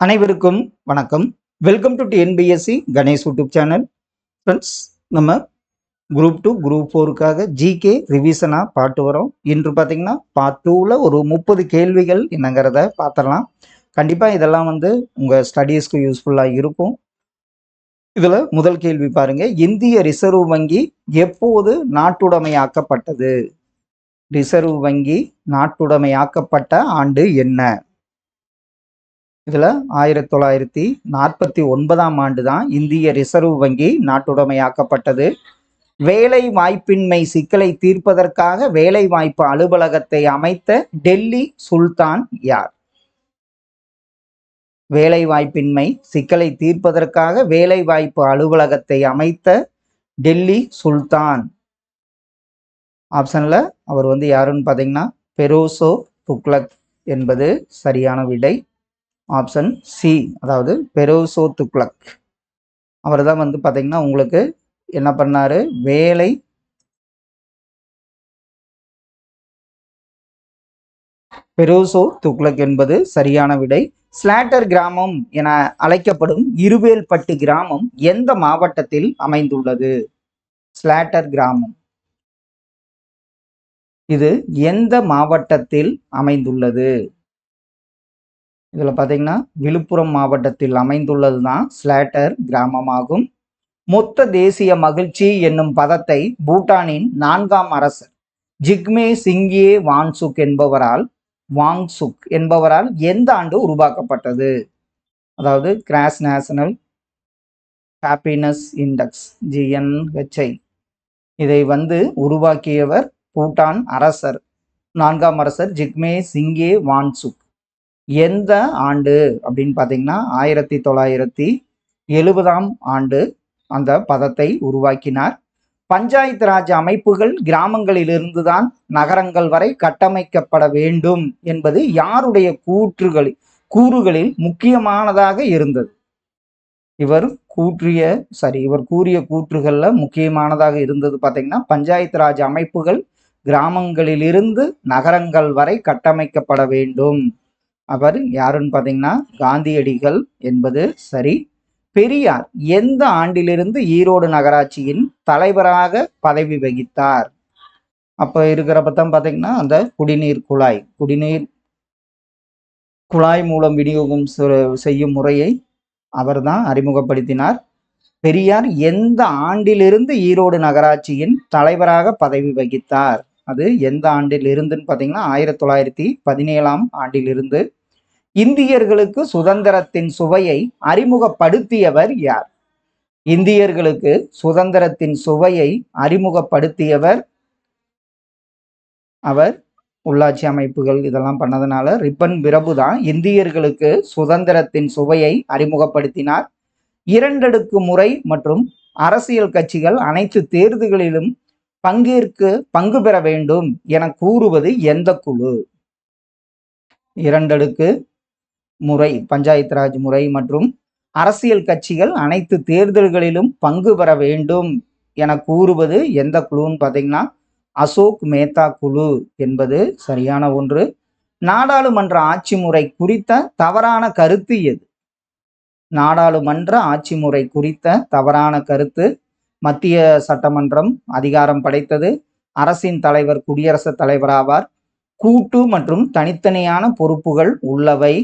அனைவருக்கும் வணக்கம். Welcome to TNPSC Ganesh YouTube channel. Friends, நம்ம குரூப் 2 குரூப் 4க்காக ஜிகே ரிவிஷனாக பாட்டு வரோம். இன்று பார்த்தீங்கன்னா பார்ட் 2ல் ஒரு 30 கேள்விகள் என்னங்கிறத பார்த்துடலாம். கண்டிப்பாக இதெல்லாம் உங்கள் ஸ்டடீஸ்க்கு யூஸ்ஃபுல்லாக இருக்கும். இதில் முதல் கேள்வி பாருங்க. இந்திய ரிசர்வ் வங்கி எப்போது நாட்டுடைமையாக்கப்பட்டது? ரிசர்வ் வங்கி நாட்டுடைமையாக்கப்பட்ட ஆண்டு என்ன? இதில் 1949ஆம் ஆண்டு தான் இந்திய ரிசர்வ் வங்கி நாட்டுடைமையாக்கப்பட்டது. வேலை வாய்ப்பின்மை சிக்கலை தீர்ப்பதற்காக வேலை வாய்ப்பு அலுவலகத்தை அமைத்த டெல்லி சுல்தான் யார்? வேலை வாய்ப்பின்மை சிக்கலை தீர்ப்பதற்காக வேலை வாய்ப்பு அலுவலகத்தை அமைத்த டெல்லி சுல்தான். ஆப்ஷன்ல அவர் யாருன்னு பார்த்தீங்கன்னா பெரோசோ துக்ளக் என்பது சரியான விடை. ஆப்ஷன் சி, அதாவது பெரோசோ துக்ளக். அவர் தான் பார்த்தீங்கன்னா உங்களுக்கு என்ன பண்ணாரு? பெரோசோ துக்ளக் என்பது சரியான விடை. ஸ்லாட்டர் கிராமம் என அழைக்கப்படும் இருவேல்பட்டு கிராமம் எந்த மாவட்டத்தில் அமைந்துள்ளது? ஸ்லாட்டர் கிராமம் இது எந்த மாவட்டத்தில் அமைந்துள்ளது? இதில் பார்த்தீங்கன்னா விழுப்புரம் மாவட்டத்தில் அமைந்துள்ளது தான் ஸ்லாட்டர் கிராமமாகும். மொத்த தேசிய மகிழ்ச்சி என்னும் பதத்தை பூட்டானின் 4ஆம் அரசர் ஜிக்மே சிங்கே வாங்சுக் என்பவரால் எந்த ஆண்டு உருவாக்கப்பட்டது? அதாவது cross national happiness index GNHI. இதை உருவாக்கியவர் பூட்டான் அரசர் 4ஆம் அரசர் ஜிக்மே சிங்கே வான்சுக். எந்த ஆண்டு அப்படின்னு பார்த்தீங்கன்னா 1970ஆம் ஆண்டு அந்த பதத்தை உருவாக்கினார். பஞ்சாயத்து ராஜ் அமைப்புகள் கிராமங்களிலிருந்து தான் நகரங்கள் வரை கட்டமைக்கப்பட வேண்டும் என்பது யாருடைய கூறுகளில் முக்கியமானதாக இருந்தது? இவர் கூறிய கூற்றுகள்ல முக்கியமானதாக இருந்தது பார்த்தீங்கன்னா பஞ்சாயத்து ராஜ் அமைப்புகள் கிராமங்களிலிருந்து நகரங்கள் வரை கட்டமைக்கப்பட வேண்டும். அவர் யாருன்னு பார்த்தீங்கன்னா காந்தியடிகள் என்பது சரி. பெரியார் எந்த ஆண்டிலிருந்து ஈரோடு நகராட்சியின் தலைவராக பதவி வகித்தார்? அப்போ இருக்கிறப்ப தான் பார்த்தீங்கன்னா அந்த குடிநீர் குழாய் மூலம் விநியோகம் செய்யும் முறையை அவர் தான் அறிமுகப்படுத்தினார். பெரியார் எந்த ஆண்டிலிருந்து ஈரோடு நகராட்சியின் தலைவராக பதவி வகித்தார்? அது எந்த ஆண்டில் இருந்துன்னு பார்த்தீங்கன்னா 1917ஆம் ஆண்டிலிருந்து. இந்தியர்களுக்கு சுதந்திரத்தின் சுவையை அறிமுகப்படுத்தியவர் யார்? இந்தியர்களுக்கு சுதந்திரத்தின் சுவையை அறிமுகப்படுத்தியவர் அவர் உள்ளாட்சி அமைப்புகள் இதெல்லாம் பண்ணதுனால ரிப்பன் பிரபு தான் இந்தியர்களுக்கு சுதந்திரத்தின் சுவையை அறிமுகப்படுத்தினார். 2 அடுக்கு முறை மற்றும் அரசியல் கட்சிகள் அனைத்து தேர்தல்களிலும் பங்கு பெற வேண்டும் என கூறுவது எந்த குழு? 2 அடுக்கு முறை, பஞ்சாயத்து ராஜ் முறை மற்றும் அரசியல் கட்சிகள் அனைத்து தேர்தல்களிலும் பங்கு பெற வேண்டும் என கூறுவது எந்த குழுன்னு பார்த்தீங்கன்னா அசோக் மேத்தா குழு என்பது சரியான ஒன்று. நாடாளுமன்ற ஆட்சி முறை குறித்த தவறான கருத்து எது? நாடாளுமன்ற ஆட்சி முறை குறித்த தவறான கருத்து மத்திய சட்டமன்றம் அதிகாரம் படைத்தது. அரசின் தலைவர் குடியரசுத் தலைவர் ஆவார். கூட்டு மற்றும் தனித்தனியான பொறுப்புகள் உள்ளவை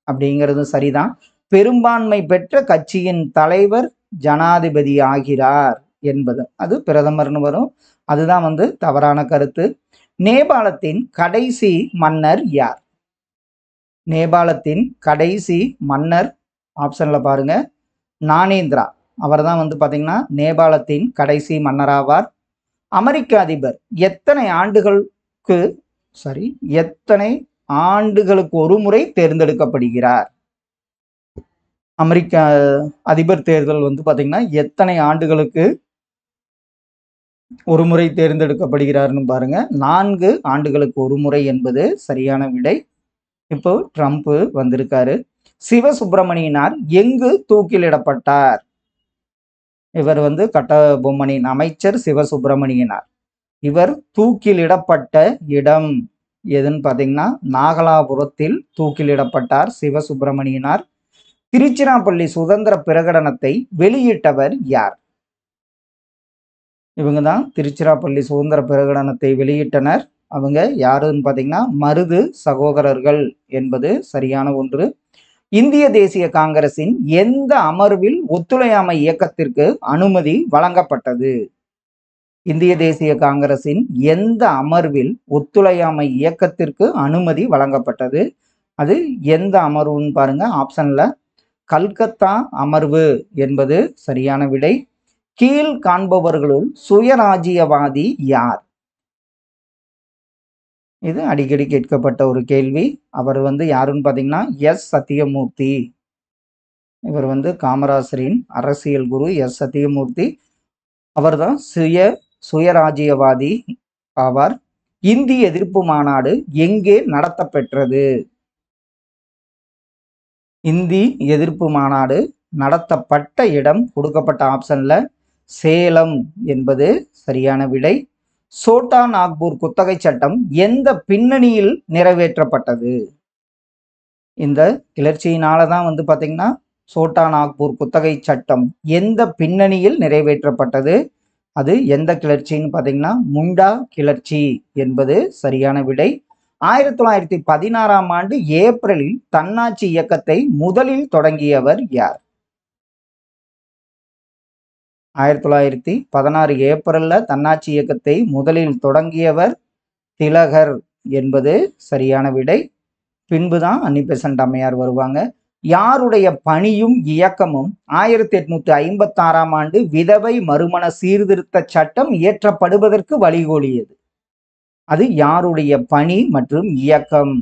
அப்படிங்கிறது சரிதான். பெரும்பான்மை பெற்ற கட்சியின் தலைவர் ஜனாதிபதி ஆகிறார் என்பது அது பிரதமர்னு வரும். அதுதான் தவறான கருத்து. நேபாளத்தின் கடைசி மன்னர் யார்? நேபாளத்தின் கடைசி மன்னர் ஆப்ஷன்ல பாருங்க நானேந்திரா. அவர் தான் பார்த்தீங்கன்னா நேபாளத்தின் கடைசி மன்னராவார். அமெரிக்க அதிபர் எத்தனை ஆண்டுகளுக்கு ஒரு முறை தேர்ந்தெடுக்கப்படுகிறார்? அமெரிக்க அதிபர் தேர்தல் பார்த்தீங்கன்னா எத்தனை ஆண்டுகளுக்கு ஒரு முறை தேர்ந்தெடுக்கப்படுகிறார்னு பாருங்க. 4 ஆண்டுகளுக்கு ஒரு முறை என்பது சரியான விடை. இப்போ ட்ரம்ப் வந்திருக்காரு. சிவசுப்பிரமணியனார் எங்கு தூக்கிலிடப்பட்டார்? இவர் கட்டபொம்மனின் அமைச்சர் சிவசுப்பிரமணியனார். இவர் தூக்கிலிடப்பட்ட இடம் எதுன்னு பார்த்தீங்கன்னா நாகலாபுரத்தில் தூக்கிலிடப்பட்டார் சிவசுப்பிரமணியனார். திருச்சிராப்பள்ளி சுதந்திர பிரகடனத்தை வெளியிட்டவர் யார்? இவங்க தான் திருச்சிராப்பள்ளி சுதந்திர பிரகடனத்தை வெளியிட்டனர். அவங்க யாருன்னு பார்த்தீங்கன்னா மருது சகோதரர்கள் என்பது சரியான ஒன்று. இந்திய தேசிய காங்கிரசின் எந்த அமர்வில் ஒத்துழையாமை இயக்கத்திற்கு அனுமதி வழங்கப்பட்டது? இந்திய தேசிய காங்கிரசின் எந்த அமர்வில் ஒத்துழையாமை இயக்கத்திற்கு அனுமதி வழங்கப்பட்டது? அது எந்த அமர்வுன்னு பாருங்க. ஆப்ஷன்ல கல்கத்தா அமர்வு என்பது சரியான விடை. கீழ் காண்பவர்களுள் சுயராஜ்யவாதி யார்? இது அடிக்கடி கேட்கப்பட்ட ஒரு கேள்வி. அவர் யாருன்னு பார்த்தீங்கன்னா எஸ் சத்தியமூர்த்தி. இவர் காமராசரின் அரசியல் குரு எஸ் சத்தியமூர்த்தி. அவர் தான் சுயராஜ்யவாதி ஆவார். இந்தி எதிர்ப்பு மாநாடு எங்கே நடத்தப்பெற்றது? இந்தி எதிர்ப்பு மாநாடு நடத்தப்பட்ட இடம் கொடுக்கப்பட்ட ஆப்ஷன்ல சேலம் என்பது சரியான விடை. சோட்டா நாக்பூர் குத்தகை சட்டம் எந்த பின்னணியில் நிறைவேற்றப்பட்டது? இந்த கிளர்ச்சியினால தான் பார்த்தீங்கன்னா சோட்டா நாக்பூர் குத்தகை சட்டம் எந்த பின்னணியில் நிறைவேற்றப்பட்டது? அது எந்த கிளர்ச்சின்னு பார்த்தீங்கன்னா முண்டா கிளர்ச்சி என்பது சரியான விடை. 1916ஆம் ஆண்டு ஏப்ரலில் தன்னாட்சி இயக்கத்தை முதலில் தொடங்கியவர் யார்? 1916 ஏப்ரல்ல தன்னாட்சி இயக்கத்தை முதலில் தொடங்கியவர் திலகர் என்பது சரியான விடை. பின்புதான் அன்னி பெசன்ட் அம்மையார் வருவாங்க. யாருடைய பணியும் இயக்கமும் 1856ஆம் ஆண்டு விதவை மறுமண சீர்திருத்த சட்டம் இயற்றப்படுவதற்கு வழிகோலியது? அது யாருடைய பணி மற்றும் இயக்கம்?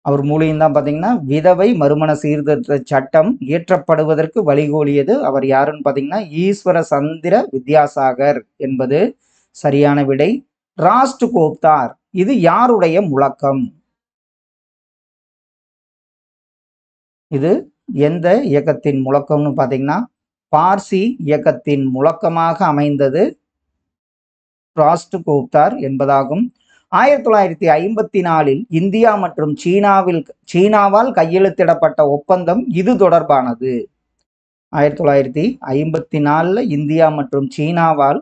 அவர் மூலியம் தான் பார்த்தீங்கன்னா விதவை மறுமண சீர்திருத்த சட்டம் இயற்றப்படுவதற்கு வழிகோலியது. அவர் யாருன்னு பார்த்தீங்கன்னா ஈஸ்வர சந்திர வித்யாசாகர் என்பது சரியான விடை. ராஷ்ட் கோப்தார் இது யாருடைய முழக்கம்? இது எந்த இயக்கத்தின் முழக்கம்னு பார்த்தீங்கன்னா பார்சி இயக்கத்தின் முழக்கமாக அமைந்தது ராஷ்ட் கோப்தார் என்பதாகும். 1954இல் இந்தியா மற்றும் சீனாவால் கையெழுத்திடப்பட்ட ஒப்பந்தம் இது தொடர்பானது. 1954 இந்தியா மற்றும் சீனாவால்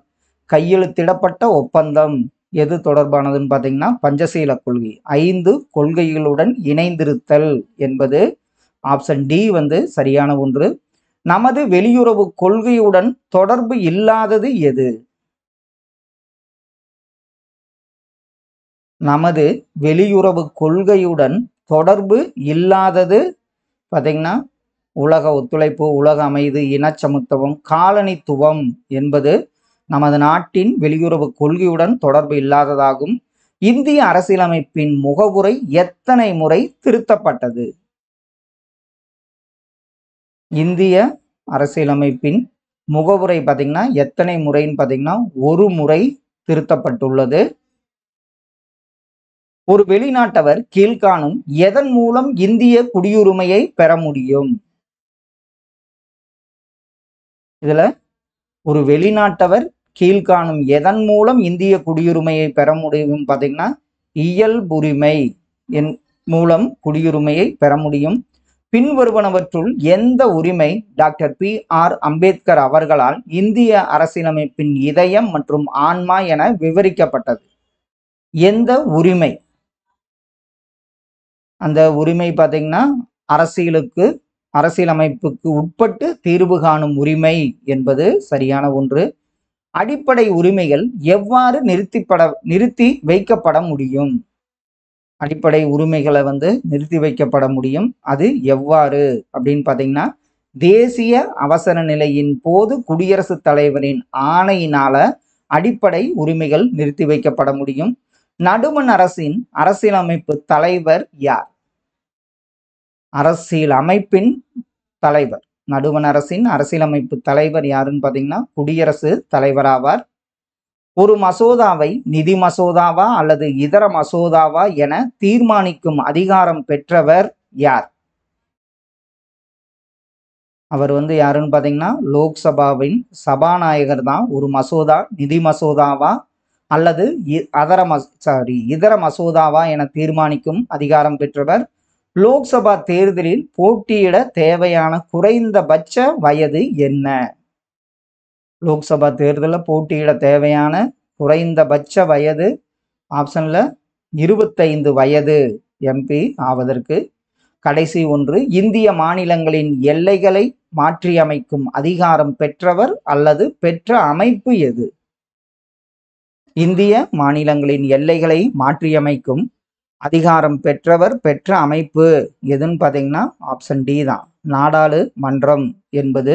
கையெழுத்திடப்பட்ட ஒப்பந்தம் எது தொடர்பானதுன்னு பார்த்தீங்கன்னா பஞ்சசீல கொள்கை, 5 கொள்கைகளுடன் இணைந்திருத்தல் என்பது ஆப்ஷன் டி சரியான ஒன்று. நமது வெளியுறவு கொள்கையுடன் தொடர்பு இல்லாதது எது? நமது வெளியுறவு கொள்கையுடன் தொடர்பு இல்லாதது பார்த்தீங்கன்னா உலக ஒத்துழைப்பு, உலக அமைதி, இனச்சமத்துவம், காலனித்துவம் என்பது நமது நாட்டின் வெளியுறவு கொள்கையுடன் தொடர்பு இல்லாததாகும். இந்திய அரசியலமைப்பின் முகவுரை எத்தனை முறை திருத்தப்பட்டது? இந்திய அரசியலமைப்பின் முகவுரை பார்த்தீங்கன்னா எத்தனை முறைன்னு பார்த்தீங்கன்னா ஒரு முறை திருத்தப்பட்டுள்ளது. ஒரு வெளிநாட்டவர் கீழ்காணும் எதன் மூலம் இந்திய குடியுரிமையை பெற முடியும்? இதுல ஒரு வெளிநாட்டவர் கீழ்காணும் எதன் மூலம் இந்திய குடியுரிமையை பெற முடியும் பார்த்தீங்கன்னா இயல்புரிமை மூலம் குடியுரிமையை பெற முடியும். பின்வருவனவற்றுள் எந்த உரிமை டாக்டர் PR அம்பேத்கர் அவர்களால் இந்திய அரசியலமைப்பின் இதயம் மற்றும் ஆன்மா என விவரிக்கப்பட்டது? எந்த உரிமை? அந்த உரிமை பார்த்தீங்கன்னா அரசியலமைப்புக்கு உட்பட்டு தீர்வு காணும் உரிமை என்பது சரியான ஒன்று. அடிப்படை உரிமைகள் எவ்வாறு நிறுத்தி வைக்கப்பட முடியும்? அடிப்படை உரிமைகளை நிறுத்தி வைக்கப்பட முடியும். அது எவ்வாறு அப்படின்னு பார்த்தீங்கன்னா தேசிய அவசர நிலையின் போது குடியரசுத் தலைவரின் ஆணையினால அடிப்படை உரிமைகள் நிறுத்தி வைக்கப்பட முடியும். நடுவண் அரசின் அரசியலமைப்பு தலைவர் யார்? அரசியலமைப்பின் தலைவர், நடுவண் அரசின் அரசியலமைப்பு தலைவர் யாருன்னு பார்த்தீங்கன்னா குடியரசு தலைவராவார். ஒரு மசோதாவை நிதி மசோதாவா அல்லது இதர மசோதாவா என தீர்மானிக்கும் அதிகாரம் பெற்றவர் யார்? அவர் யாருன்னு பார்த்தீங்கன்னா லோக்சபாவின் சபாநாயகர் தான். ஒரு மசோதா நிதி மசோதாவா அல்லது இதர மசோதாவா என தீர்மானிக்கும் அதிகாரம் பெற்றவர் லோக்சபா தேர்தலில் போட்டியிட தேவையான குறைந்தபட்ச வயது என்ன? லோக்சபா தேர்தலில் போட்டியிட தேவையான குறைந்தபட்ச வயது ஆப்ஷன்ல 25 வயது எம்பி ஆவதற்கு. கடைசி ஒன்று, இந்திய மாநிலங்களின் எல்லைகளை மாற்றியமைக்கும் அதிகாரம் பெற்றவர் அல்லது பெற்ற அமைப்பு எது? இந்திய மாநிலங்களின் எல்லைகளை மாற்றியமைக்கும் அதிகாரம் பெற்றவர் பெற்ற அமைப்பு எதுன்னு பார்த்தீங்கன்னா ஆப்ஷன் டி தான், நாடாளுமன்றம் என்பது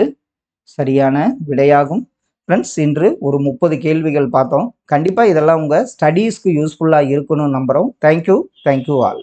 சரியான விடையாகும். ஃப்ரெண்ட்ஸ், இன்று ஒரு 30 கேள்விகள் பார்த்தோம். கண்டிப்பாக இதெல்லாம் உங்கள் ஸ்டடீஸ்க்கு யூஸ்ஃபுல்லாக இருக்கணும்னு நம்புகிறோம். Thank you all.